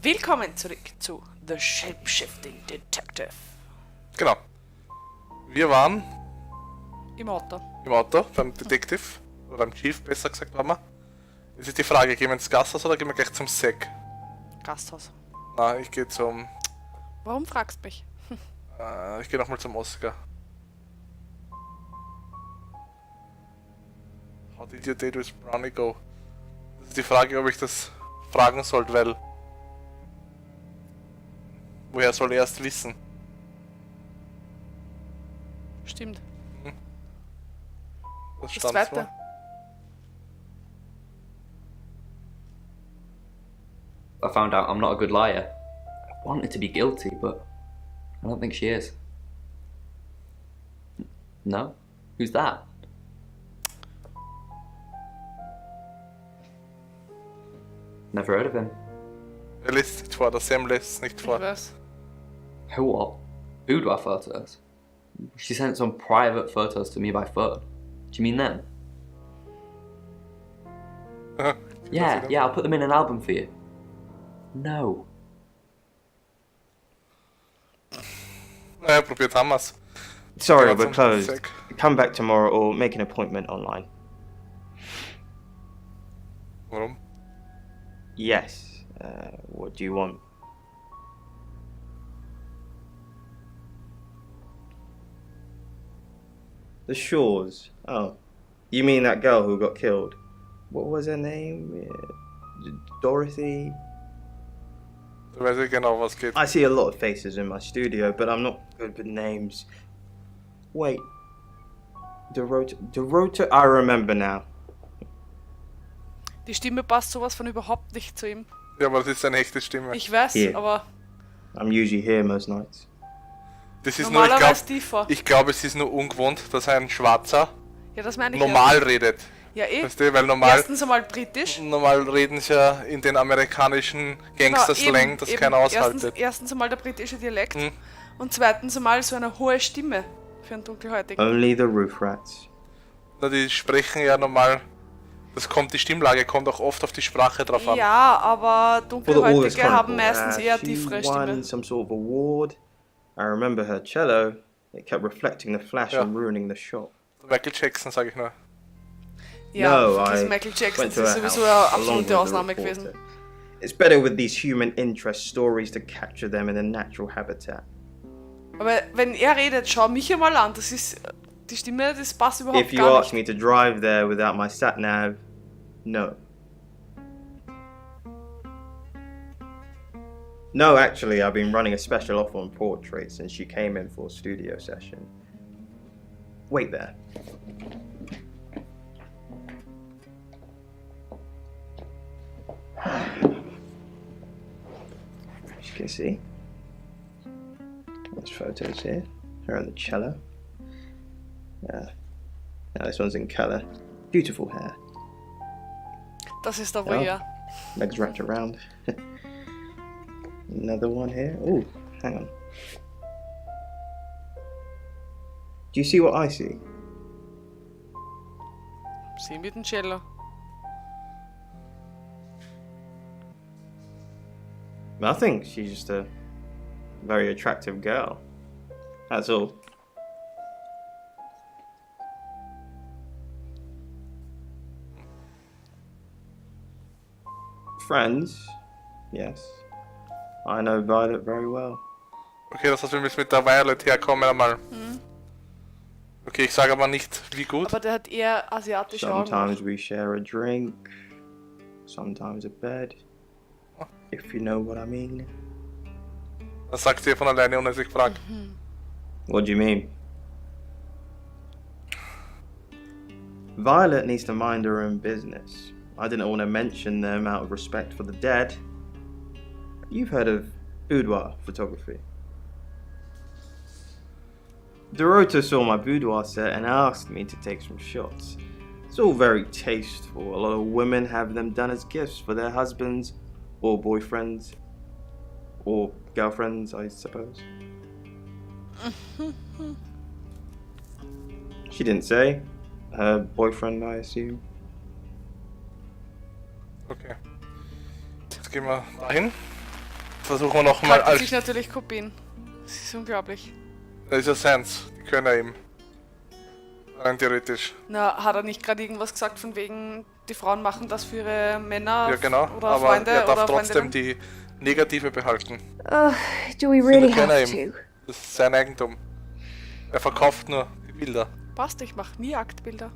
Willkommen zurück zu The Shapeshifting Detective. Genau. Wir waren Im Auto. beim Detective, oder beim Chief, besser gesagt waren wir. Jetzt ist die Frage, gehen wir ins Gasthaus oder gehen wir gleich zum Sek? Gasthaus. Na, ich gehe zum... Warum fragst du mich? ich gehe nochmal zum Oscar. How did your date with Brownie go? Das ist die Frage, ob ich das fragen sollte, weil... Woher soll er erst wissen? Stimmt. Das Das stand zweite. mal. I found out I'm not a good liar. I wanted to be guilty, but I don't think she is. No? Who's that? Never heard of him. Er liest nicht vor, der Sam lässt es nicht Ich vor. weiß. Who what? Boudoir photos? She sent some private photos to me by phone. Do you mean them? Yeah, I'll put them in an album for you. No. Naja, probiert haben wir's. Sorry, Yeah, we're some closed. sick. Come back tomorrow or make an appointment online. Warum? Yes. What do you want? The Shores. Oh. You mean that girl who got killed? What was her name? Dorothy? Du weißt ja genau, was geht. I see a lot of faces in my studio, but I'm not good with names. Wait. Dorota? I remember now. Die Stimme passt sowas von überhaupt nicht zu ihm. Ja, aber das ist seine echte Stimme. Ich weiß, Hier. aber I'm usually here most nights. Das ist nur, normalerweise tiefer. ich glaube, es ist nur ungewohnt, dass ein Schwarzer Ja, das meine ich normal redet. Ja, eh. Weißt du, weil normal Erstens einmal britisch. reden sie ja in den amerikanischen Gangster-Slang, das keiner aushaltet. Erstens einmal der britische Dialekt. Hm. Und zweitens einmal so eine hohe Stimme für einen Dunkelhäutigen. Only the roof rats. Na, die sprechen ja normal, die Stimmlage kommt auch oft auf die Sprache drauf an. Ja, aber For the Dunkelhäutige August haben Chronicle, meistens eher she tiefere won Stimme. some sort of award. I remember her cello. It kept reflecting the flash Ja. and ruining the shot. Michael Jackson, sage ich nur. Ja, No, vergiss I Michael Jackson, went das to ist her sowieso house eine along with absolute the Ausnahme reporter. gewesen. It's better with these human interest stories to capture them in a natural habitat. Aber wenn er redet, schau mich einmal an, das ist, die Stimme, das passt überhaupt If you gar ask nicht. me to drive there without my sat nav, no. No, actually, I've been running a special offer on portraits since she came in for a studio session. Wait there. As you can see, there's photos here. Her on the cello. Now this one's in colour. Beautiful hair. Das ist der Ja. Voyeur. Legs wrapped around. Another one here. Oh, hang on. Do you see what I see? Sie mit dem Cello. Nothing. She's just a very attractive girl. That's all. Friends? Yes. I know Violet very well. Okay, das heißt, wir müssen mit der Violet herkommen einmal. Okay, ich sage aber nicht, wie gut. Aber der hat eher asiatische Augen. Sometimes we share a drink. Sometimes a bed. If you know what I mean. Das sagt sie von alleine, ohne sich fragt. What do you mean? Violet needs to mind her own business. I didn't want to mention them out of respect for the dead. You've heard of boudoir photography. Dorota saw my boudoir set and asked me to take some shots. It's all very tasteful. A lot of women have them done as gifts for their husbands or boyfriends. Or girlfriends, I suppose. She didn't say. Her boyfriend, I assume. Okay. Jetzt gehen wir dahin. Versuchen wir nochmal Packt als... sich natürlich Kopien. Das ist unglaublich. Das ist ja seins. Die können ja eben. Rein theoretisch. Na, hat er nicht gerade irgendwas gesagt von wegen, die Frauen machen das für ihre Männer Ja, genau. oder Aber Freunde er darf oder trotzdem Freundinnen? die negative behalten. Do we really können have eben. to? Das ist sein Eigentum. Er verkauft nur die Bilder. Passt, ich mach nie Aktbilder.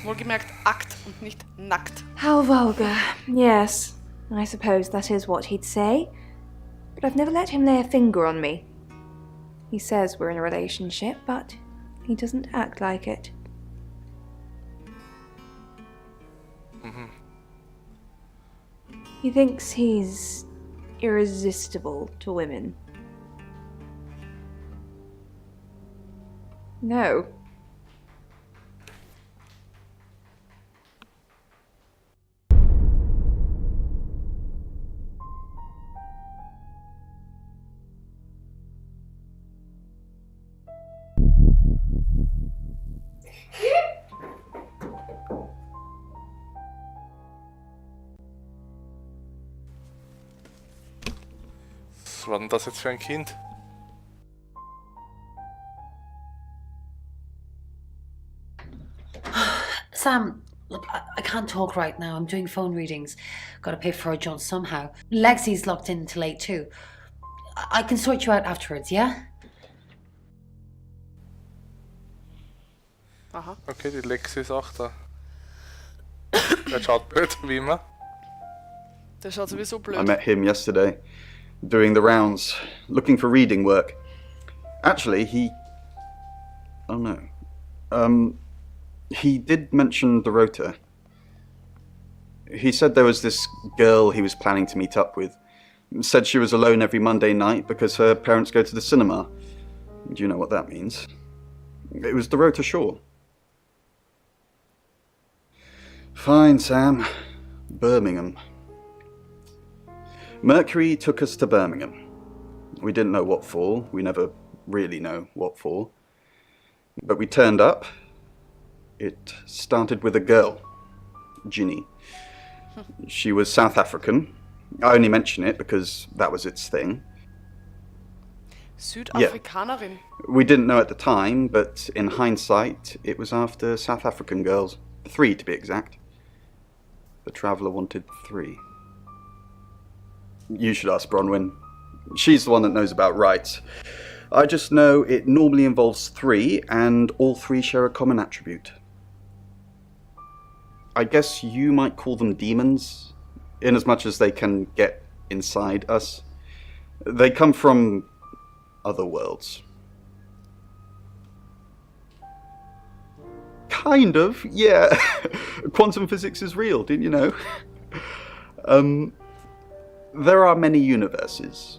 Wohlgemerkt Akt und nicht nackt. How vulgar. Yes, I suppose that is what he'd say. But I've never let him lay a finger on me. He says we're in a relationship, but he doesn't act like it. He thinks he's irresistible to women. No. Was war denn das jetzt für ein Kind? Sam, look, I can't talk right now. I'm doing phone readings. Gotta pay for a John somehow. Lexi's locked in till late too. I can sort you out afterwards, yeah? Aha. Okay, die Lexi ist auch da. Der schaut blöd, wie immer. Der schaut sowieso I blöd. met him yesterday, doing the rounds, looking for reading work. Actually, oh no. He did mention the rota. He said there was this girl he was planning to meet up with. Said she was alone every Monday night because her parents go to the cinema. Do you know what that means? It was the rota Shaw. Fine, Sam. Birmingham. Mercury took us to Birmingham. We didn't know what for. We never really know what for. But we turned up. It started with a girl, Ginny. She was South African. I only mention it because that was its thing. Südafrikanerin. We didn't know at the time, but in hindsight, it was after South African girls. 3 to be exact. The Traveller wanted 3. You should ask Bronwyn. She's the one that knows about rights. I just know it normally involves 3, and all 3 share a common attribute. I guess you might call them demons, in as much as they can get inside us. They come from other worlds. Kind of, yeah. Quantum physics is real, didn't you know? There are many universes.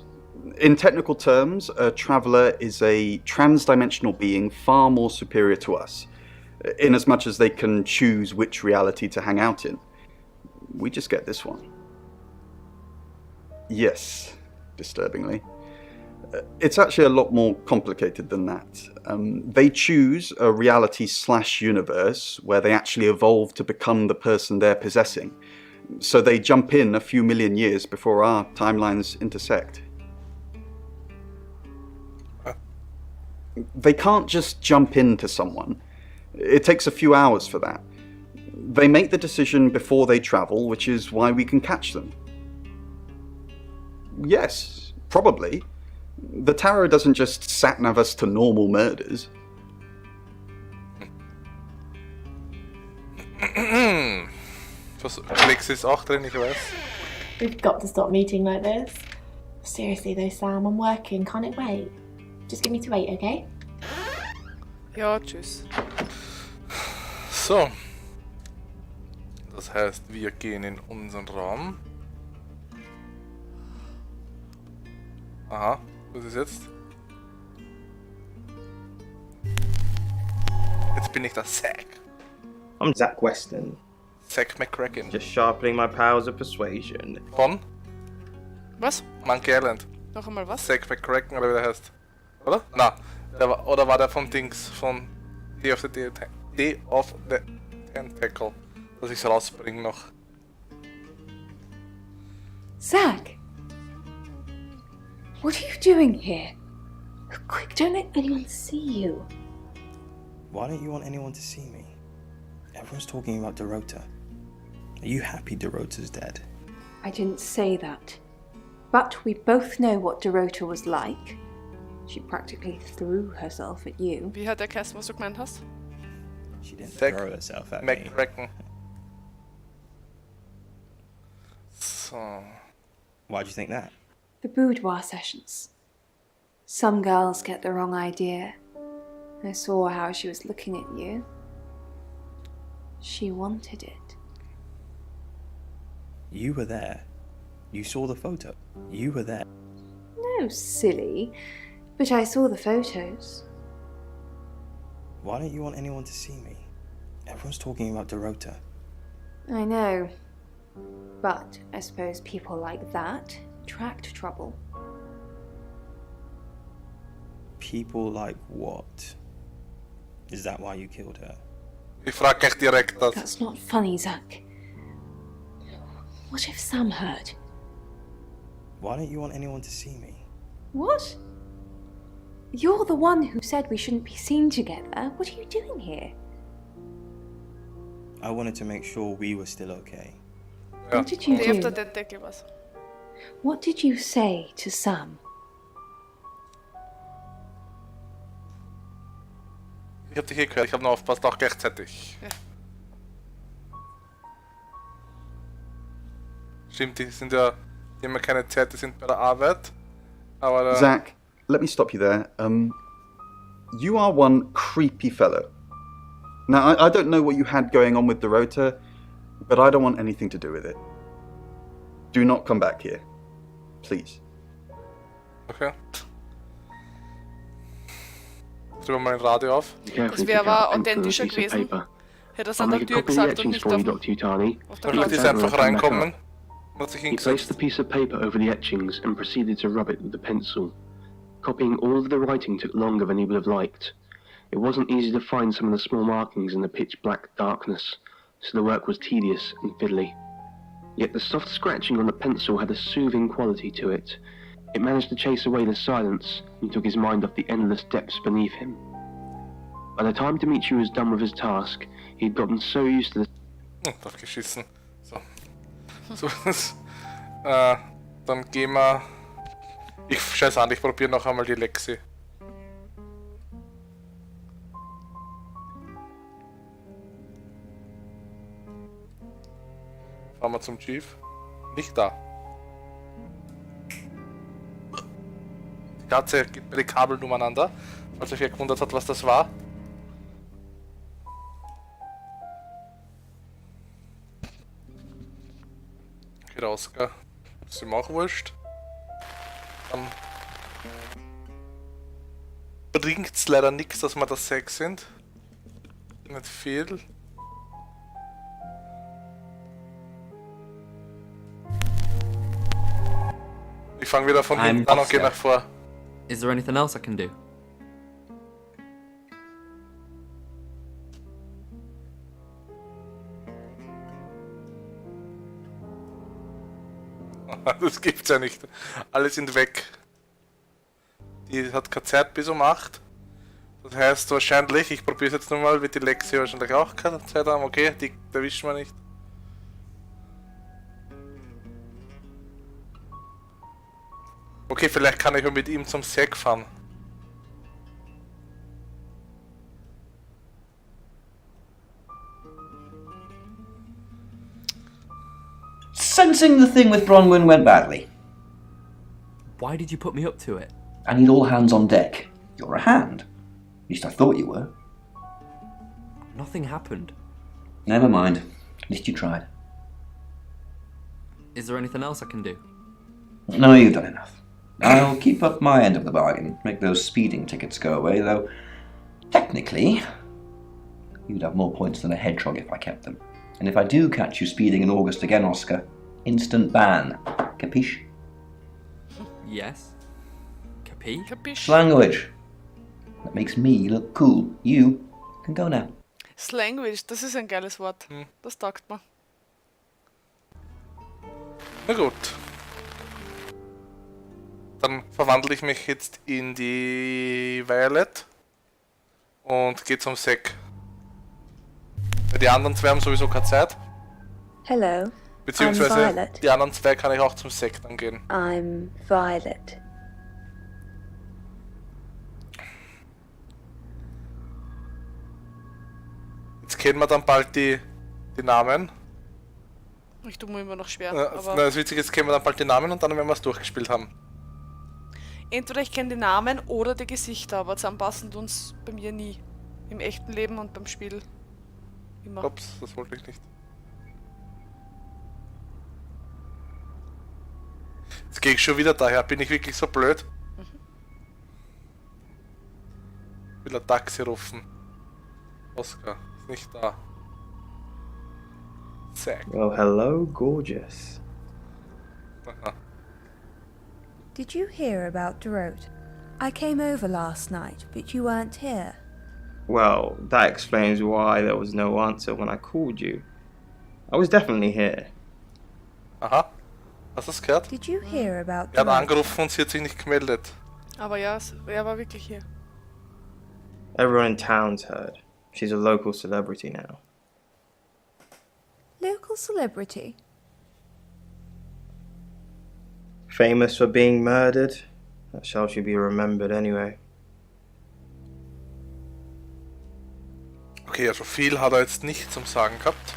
In technical terms, a traveller is a trans-dimensional being far more superior to us, in as much as they can choose which reality to hang out in. We just get this one. Yes, disturbingly. It's actually a lot more complicated than that. They choose a reality/universe where they actually evolve to become the person they're possessing. So they jump in a few million years before our timelines intersect. They can't just jump into someone. It takes a few hours for that. They make the decision before they travel, which is why we can catch them. Yes, probably. The tarot doesn't just sat-nav us to normal murders. Lexi ist auch drin, ich weiß. We've got to stop meeting like this. Seriously though, Sam, I'm working. Can't it wait? Just give me to 8, okay? Ja, tschüss. So. Das heißt, wir gehen in unseren Raum. Aha, was ist jetzt? Jetzt bin ich der Zack. I'm Zach Weston, Zack McCracken. just sharpening my powers of persuasion. Von Was? Monkey Island. Noch einmal was? Zack McCracken, oder wie der heißt. Oder? Na, oder war der vom Dings, von Day of the Tentacle, dass ich's rausbringe noch. Zach! What are you doing here? Quick, don't let anyone see you. Why don't you want anyone to see me? Everyone's talking about Dorota. Are you happy Dorota's dead? I didn't say that. But we both know what Dorota was like. She practically threw herself at you. Wie hat der Kästen, was du gemeint hast? She didn't Zack, throw herself at me. McCracken. So. Why'd you think that? The boudoir sessions. Some girls get the wrong idea. I saw how she was looking at you. She wanted it. You were there. You saw the photo. You were there. No, silly. But I saw the photos. Why don't you want anyone to see me? Everyone's talking about Dorota. I know. But I suppose people like that attract trouble. People like what? Is that why you killed her? Ich frage echt direkt das. That's not funny, Zach. What if Sam heard? Why don't you want anyone to see me? What? You're the one who said we shouldn't be seen together. What are you doing here? I wanted to make sure we were still okay. Ja. What did you Die heeft do? dat detective was. What did you say to Sam? Ich hab dich eh gehört, ich hab nur aufgepasst, auch gleichzeitig. Ja. Stimmt, die sind ja, die haben ja keine Zeit, die sind bei der Arbeit. Aber Zach, let me stop you there. You are one creepy fellow. Now, I don't know what you had going on with Dorota, but I don't want anything to do with it. Do not come back here. Please. okay. Drüber mal ein Radio auf. Das wäre aber authentischer gewesen. Hätte er es an der Tür gesagt und nicht auf der Dann wird jetzt einfach reinkommen. Hat sich He placed the hingesetzt. piece of paper over the etchings and proceeded to rub it with the pencil. Copying all of the writing took longer than he would have liked. It wasn't easy to find some of the small markings in the pitch-black darkness, so the work was tedious and fiddly. Yet the soft scratching on the pencil had a soothing quality to it. It managed to chase away the silence and took his mind off the endless depths beneath him. By the time Dimitri was done with his task, he had gotten so used to the Drauf geschissen. So. So ist dann gehen wir. Ich scheiß an, ich probiere noch einmal die Lexi. Fahren wir zum Chief. Nicht da. Die Katze geht bei den Kabeln umeinander. Falls euch wer gewundert hat, was das war. Geht raus, gell? Ist ihm auch wurscht. Dann bringt's leider nichts, dass wir das 6 sind. Nicht viel. Ich fange wieder von hinten an und gehe nach vor. Is there anything else I can do? Das gibt's ja nicht. Alle sind weg. Die hat keine Zeit bis um 8. Das heißt wahrscheinlich, ich probiere es jetzt nochmal, wird die Lexi wahrscheinlich auch keine Zeit haben. Okay, die erwischen wir nicht. Okay, vielleicht kann ich mit ihm zum Sack fahren. Sensing the thing with Bronwyn went badly. Why did you put me up to it? I need all hands on deck. You're a hand. At least I thought you were. Nothing happened. Never mind. At least you tried. Is there anything else I can do? No, you've done enough. I'll keep up my end of the bargain, make those speeding tickets go away, though technically you'd have more points than a hedgehog if I kept them. And if I do catch you speeding in August again, Oscar, instant ban. Capiche? Yes. Capi? Kapisch? Language. That makes me look cool. You can go now. Slanguage, das ist ein geiles Wort. Das taugt mir. Na gut. Dann verwandle ich mich jetzt in die Violet und gehe zum Sek. Weil die anderen zwei haben sowieso keine Zeit. Hello, I'm Beziehungsweise Violet. die anderen zwei kann ich auch zum Sek dann gehen. I'm Violet. Jetzt kennen wir dann bald die Namen. Ich tue mir immer noch schwer. Na, Aber das Witzige ist, kennen wir dann bald die Namen und dann werden wir es durchgespielt haben. entweder ich kenne die Namen oder die Gesichter, aber zusammenpassen tun uns bei mir nie. Im echten Leben und beim Spiel. Immer. Ups, das wollte ich nicht. Jetzt gehe ich schon wieder daher. Bin ich wirklich so blöd? Will ein Taxi rufen. Oscar ist nicht da. Zack. Well, hello, gorgeous. Aha. Did you hear about Dorot? I came over last night, but you weren't here. Well, that explains why there was no answer when I called you. I was definitely here. Aha. Hast du es gehört? Did you hear about Er hat Dorot? angerufen und sie hat sich nicht gemeldet. Aber ja, er war wirklich hier. Everyone in town's heard. She's a local celebrity now. Local celebrity? Famous for being murdered. That's how she'll be remembered anyway. Okay, also viel hat er jetzt nicht zum Sagen gehabt.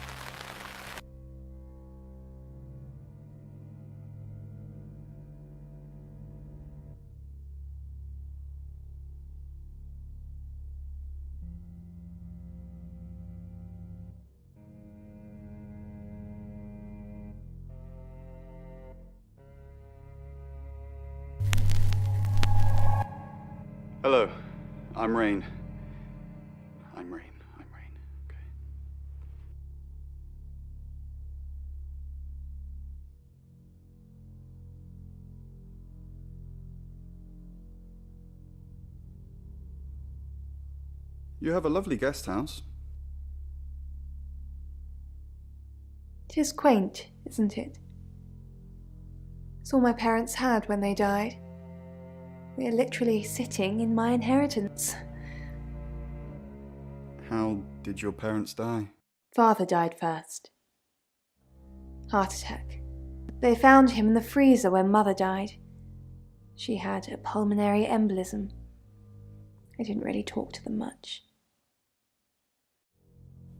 Hello, I'm Rain. I'm Rain. Okay. You have a lovely guest house. It is quaint, isn't it? It's all my parents had when they died. We are literally sitting in my inheritance. How did your parents die? Father died first. Heart attack. They found him in the freezer when Mother died. She had a pulmonary embolism. I didn't really talk to them much.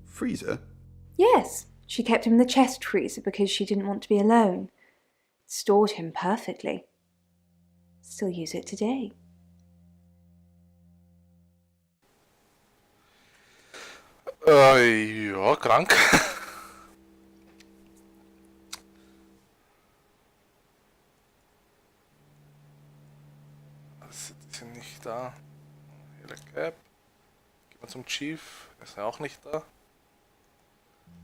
Freezer? Yes, she kept him in the chest freezer because she didn't want to be alone. Stored him perfectly. Still use it today. Ja, krank. Die sind nicht da. Hele Cap. Gehen wir zum Chief. Ist er auch nicht da.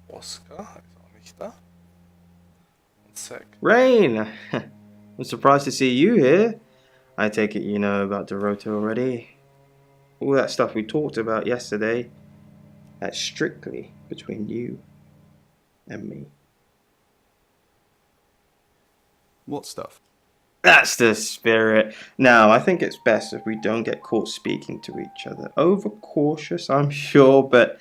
Oscar ist auch nicht da. Und Zack. Rain! I'm surprised to see you here. I take it you know about Dorota already. All that stuff we talked about yesterday, that's strictly between you and me. What stuff? That's the spirit. Now, I think it's best if we don't get caught speaking to each other. Overcautious, I'm sure, but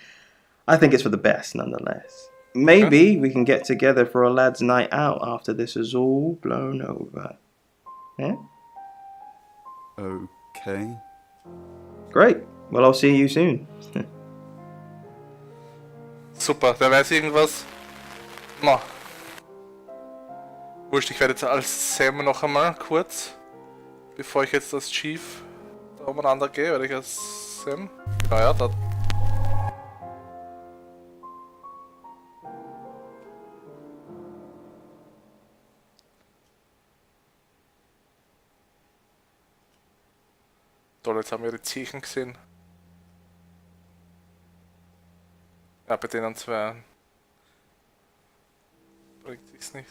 I think it's for the best nonetheless. Maybe we can get together for a lad's night out after this is all blown over. Yeah? Okay. Great. Well, I'll see you soon. Super, wer weiß irgendwas? Na. Wurscht, ich werde jetzt als Sam noch einmal kurz, bevor ich jetzt als Chief da umeinander gehe, werde ich als Sam. Ja, da. Toll, jetzt haben wir die Zeichen gesehen. Ja, bei denen zwei bringt sich's nicht.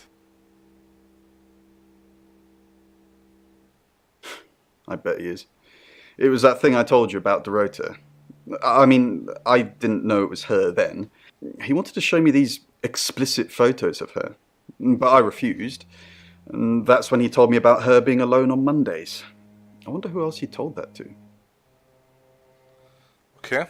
I bet he is. It was that thing I told you about Dorota. I mean, I didn't know it was her then. He wanted to show me these explicit photos of her, but I refused. And that's when he told me about her being alone on Mondays. I wonder who else he told that to. Okay.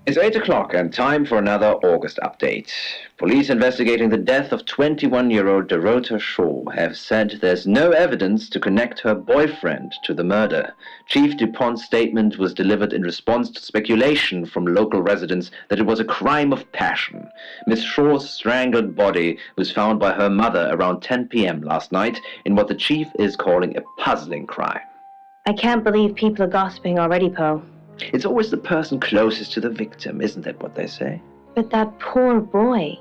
It's 8 o'clock and time for another August update. Police investigating the death of 21-year-old Dorota Shaw have said there's no evidence to connect her boyfriend to the murder. Chief DuPont's statement was delivered in response to speculation from local residents that it was a crime of passion. Miss Shaw's strangled body was found by her mother around 10 p.m. last night in what the chief is calling a puzzling crime. I can't believe people are gossiping already, Poe. It's always the person closest to the victim, isn't that what they say? But that poor boy.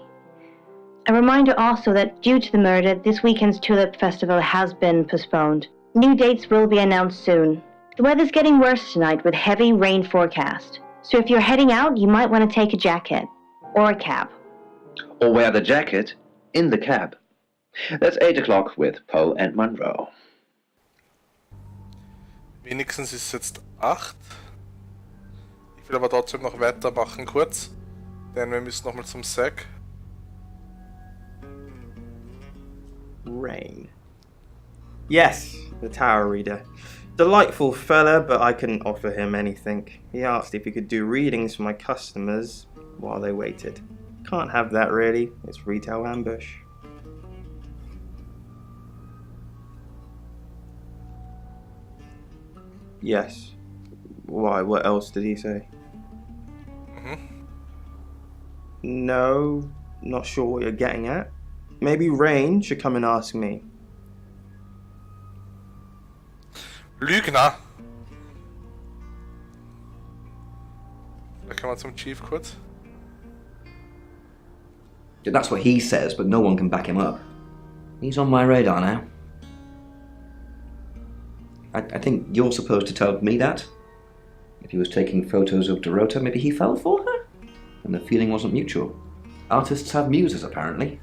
A reminder also that due to the murder, this weekend's Tulip Festival has been postponed. New dates will be announced soon. The weather's getting worse tonight with heavy rain forecast. So if you're heading out, you might want to take a jacket. Or a cab. Or wear the jacket in the cab. That's 8 o'clock with Poe and Monroe. Wenigstens ist es jetzt 8. Ich will aber trotzdem noch weitermachen kurz, denn wir müssen nochmal zum Sack. Rain. Yes, the Tower Reader. Delightful fella, but I couldn't offer him anything. He asked if he could do readings for my customers while they waited. Can't have that really, it's retail ambush. Yes. Why, what else did he say? No, not sure what you're getting at. Maybe Rain should come and ask me. Lügner! Da kann man zum Chief kurz. That's what he says, but no one can back him up. He's on my radar now. I think you're supposed to tell me that. If he was taking photos of Dorota, maybe he fell for her? And the feeling wasn't mutual. Artists have muses, apparently.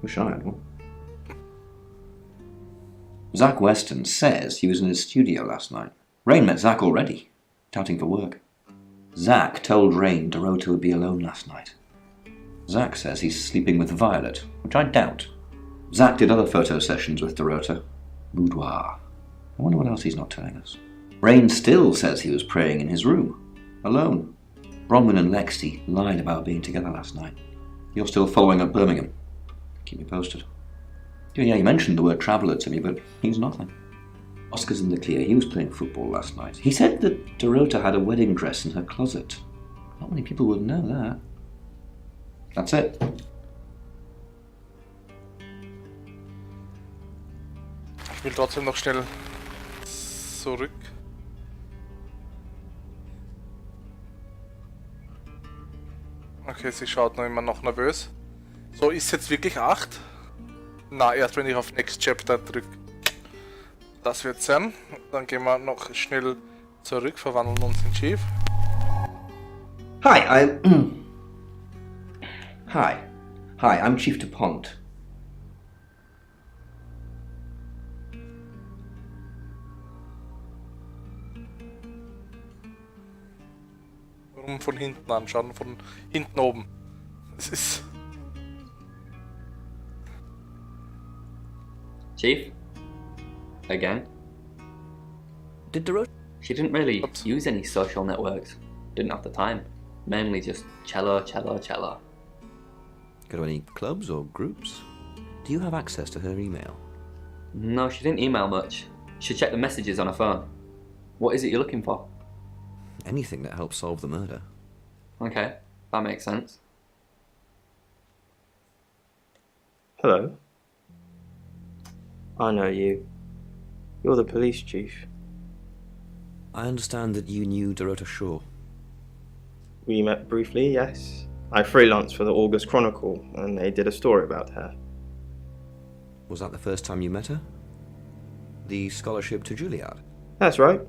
Wish I had one. Zach Weston says he was in his studio last night. Rain met Zach already, touting for work. Zach told Rain Dorota would be alone last night. Zach says he's sleeping with Violet, which I doubt. Zach did other photo sessions with Dorota. Boudoir. I wonder what else he's not telling us. Rain still says he was praying in his room, alone. Bronwyn and Lexi lied about being together last night. You're still following up Birmingham. Keep me posted. Yeah, he mentioned the word traveller to me, but he's nothing. Oscar's in the clear. He was playing football last night. He said that Dorota had a wedding dress in her closet. Not many people would know that. That's it. Ich will trotzdem noch schnell zurück. Okay, sie schaut noch immer noch nervös. So, ist jetzt wirklich 8? Na, erst wenn ich auf Next Chapter drücke. Das wird sein. Dann gehen wir noch schnell zurück, verwandeln uns in Chief. Hi, Hi, I'm Chief DuPont. Warum von hinten anschauen? Von hinten oben. Das ist... Chief? Again? Did Dorota? She didn't really use any social networks. Didn't have the time. Mainly just cello. Go to any clubs or groups? Do you have access to her email? No, she didn't email much. She checked the messages on her phone. What is it you're looking for? Anything that helps solve the murder. Okay, that makes sense. Hello. I know you. You're the police chief. I understand that you knew Dorota Shaw. We met briefly, yes. I freelanced for the August Chronicle, and they did a story about her. Was that the first time you met her? The scholarship to Juilliard? That's right.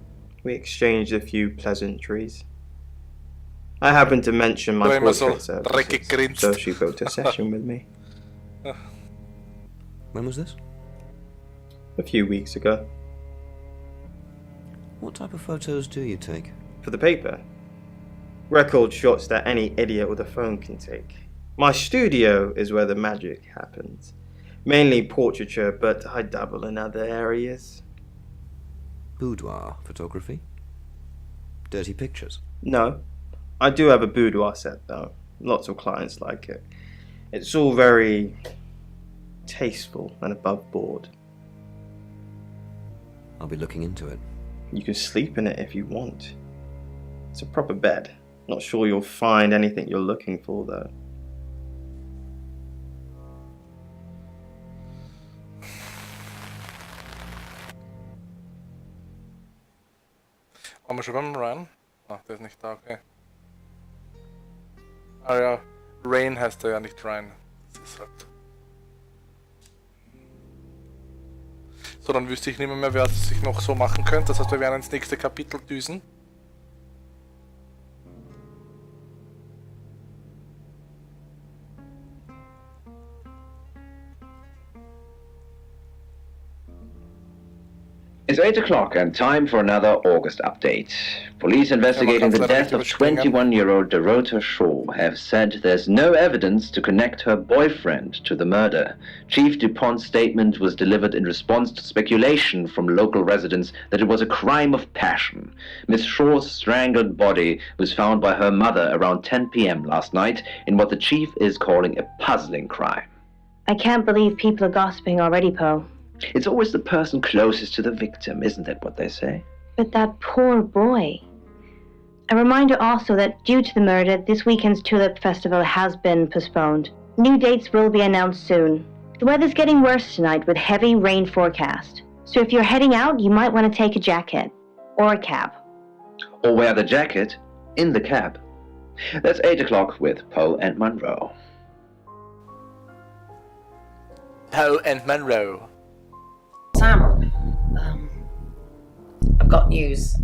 We exchanged a few pleasantries. I happened to mention my portrait services, so she booked a session with me. When was this? A few weeks ago. What type of photos do you take? For the paper? Record shots that any idiot with a phone can take. My studio is where the magic happens. Mainly portraiture, but I dabble in other areas. Boudoir photography? Dirty pictures? No. I do have a boudoir set though. Lots of clients like it. It's all very tasteful and above board. I'll be looking into it. You can sleep in it if you want. It's a proper bed. Not sure you'll find anything you're looking for though. Waren wir schon beim Ryan? Ach, der ist nicht da, okay. Ah ja, Rain heißt er ja, nicht Ryan. Das ist halt. So, dann wüsste ich nicht mehr, wer es sich noch so machen könnte. Das heißt, wir werden ins nächste Kapitel düsen. It's 8 o'clock and time for another August update. Police investigating the death of 21-year-old Dorota Shaw have said there's no evidence to connect her boyfriend to the murder. Chief DuPont's statement was delivered in response to speculation from local residents that it was a crime of passion. Miss Shaw's strangled body was found by her mother around 10 p.m. last night in what the chief is calling a puzzling crime. I can't believe people are gossiping already, Poe. It's always the person closest to the victim, isn't that what they say? But that poor boy. A reminder also that due to the murder, this weekend's Tulip Festival has been postponed. New dates will be announced soon. The weather's getting worse tonight with heavy rain forecast. So if you're heading out, you might want to take a jacket. Or a cab. Or wear the jacket in the cab. That's 8 o'clock with Poe and Monroe. Poe and Monroe. Sam, I've got news.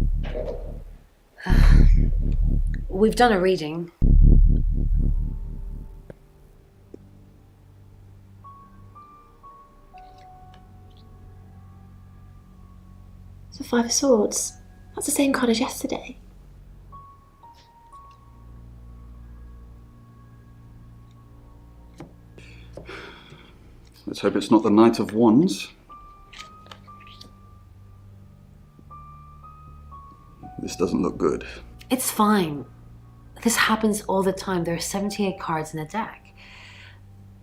We've done a reading. It's a Five of Swords. That's the same card as yesterday. Let's hope it's not the Knight of Wands. This doesn't look good. It's fine. This happens all the time. There are 78 cards in a deck.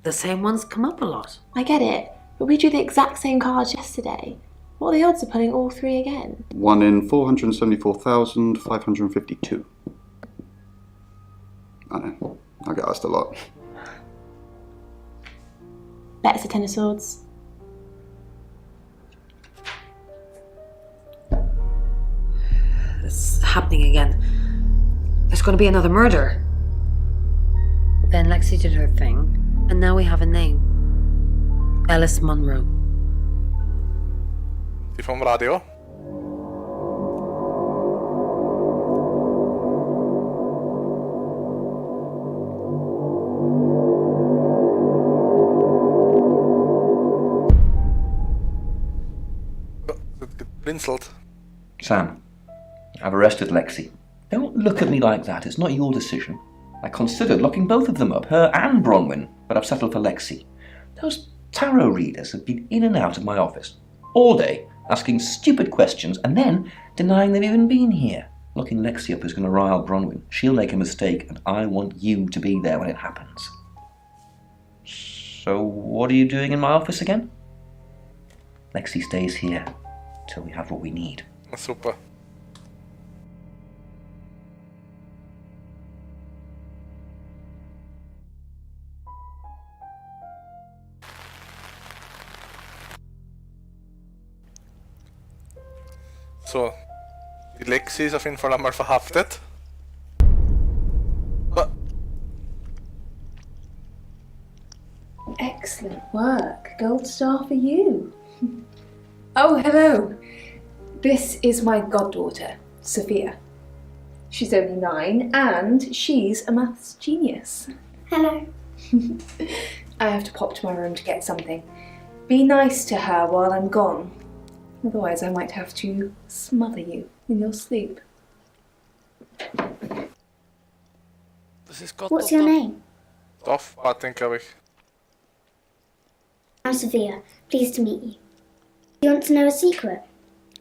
The same ones come up a lot. I get it, but we drew the exact same cards yesterday. What are the odds of pulling all three again? 1 in 474,552. I know. I get asked a lot. Bet it's a Ten of Swords. It's happening again. There's going to be another murder. Then Lexi did her thing, and now we have a name. Alice Monroe. Die vom Radio. Blinzelt. Sam, I've arrested Lexi. Don't look at me like that. It's not your decision. I considered locking both of them up, her and Bronwyn, but I've settled for Lexi. Those tarot readers have been in and out of my office all day, asking stupid questions and then denying they've even been here. Locking Lexi up is going to rile Bronwyn. She'll make a mistake, and I want you to be there when it happens. So what are you doing in my office again? Lexi stays here till we have what we need. Super. So, die Lexi ist auf jeden Fall einmal verhaftet. Excellent work. Gold star for you. Oh, hello. This is my goddaughter, Sophia. She's only 9 and she's a maths genius. Hello. I have to pop to my room to get something. Be nice to her while I'm gone. Otherwise I might have to smother you in your sleep. ist Gott. What's your name? Dorf, Martin, glaube ich. I'm Sophia. Pleased to meet you. You want to know a secret?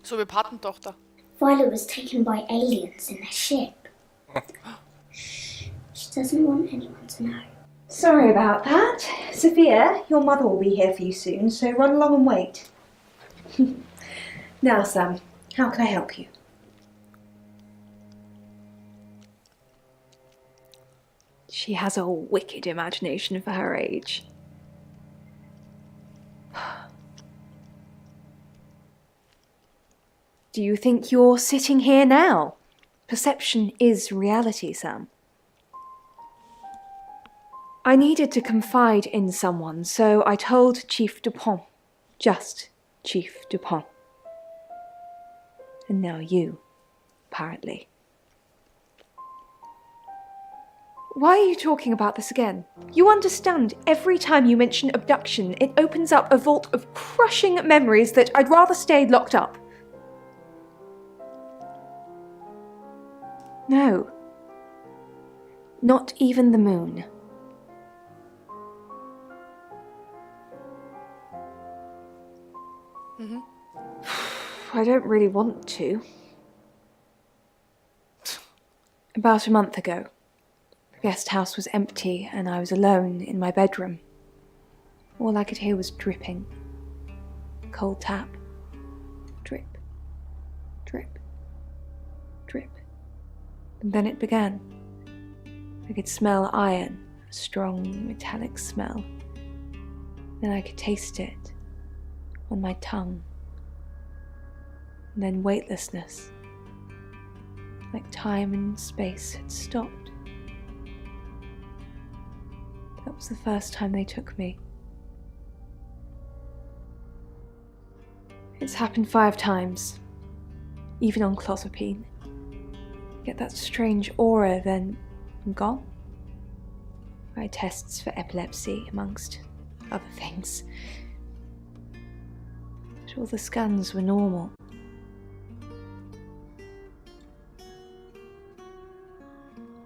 So wie Patentochter. Violet was taken by aliens in their ship. Shh. She doesn't want anyone to know. Sorry about that. Sophia, your mother will be here for you soon, so run along and wait. Now, Sam, how can I help you? She has a wicked imagination for her age. Do you think you're sitting here now? Perception is reality, Sam. I needed to confide in someone, so I told Chief Dupont. Just Chief Dupont. And now you, apparently. Why are you talking about this again? You understand, every time you mention abduction, it opens up a vault of crushing memories that I'd rather stay locked up. No. Not even the moon. I don't really want to. About a month ago, the guest house was empty and I was alone in my bedroom. All I could hear was dripping. Cold tap. Drip. Drip. Drip. And then it began. I could smell iron, a strong metallic smell. Then I could taste it on my tongue. And then weightlessness, like time and space had stopped. That was the first time they took me. It's happened 5 times, even on clozapine. Get that strange aura, then I'm gone. I had tests for epilepsy, amongst other things. But all the scans were normal.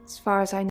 As far as I know,